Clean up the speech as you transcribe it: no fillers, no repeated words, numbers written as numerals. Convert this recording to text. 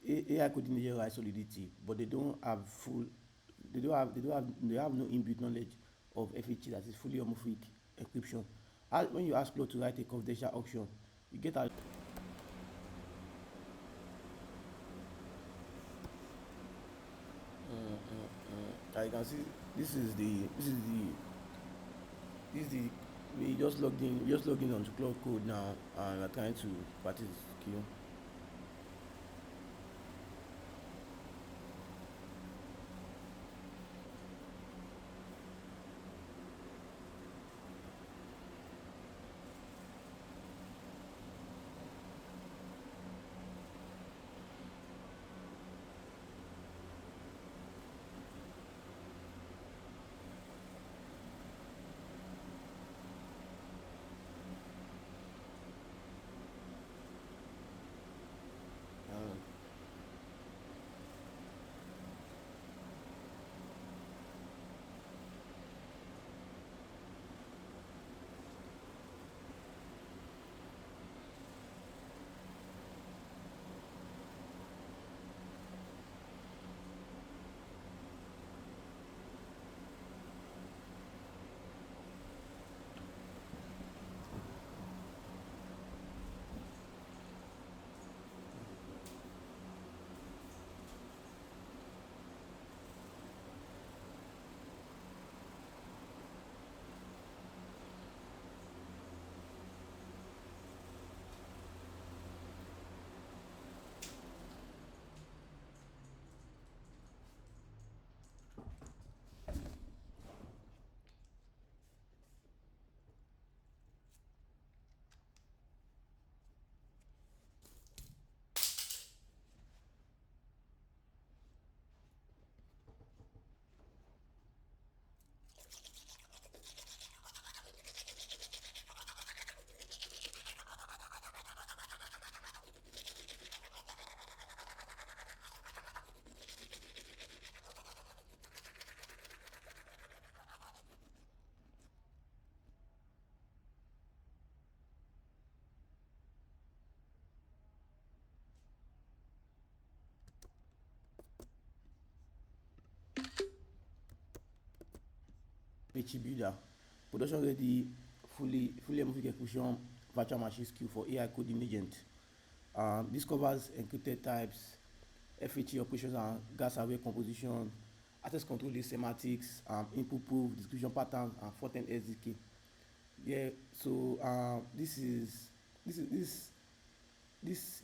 AI coding agent write Solidity, but they have no inbuilt knowledge of FHE, that is fully homomorphic encryption. When you ask Claude to write a confidential auction, you get a I can see this is the we just logged in onto Cloud Code now, and we're trying to practice skill. Um, HE Builder, production ready, fully homomorphic encryption virtual machine skill for AI coding agent. This covers encrypted types, FHE operations and gas array composition, access control list semantics, input proof, description patterns, and front-end SDK. Yeah, so this is this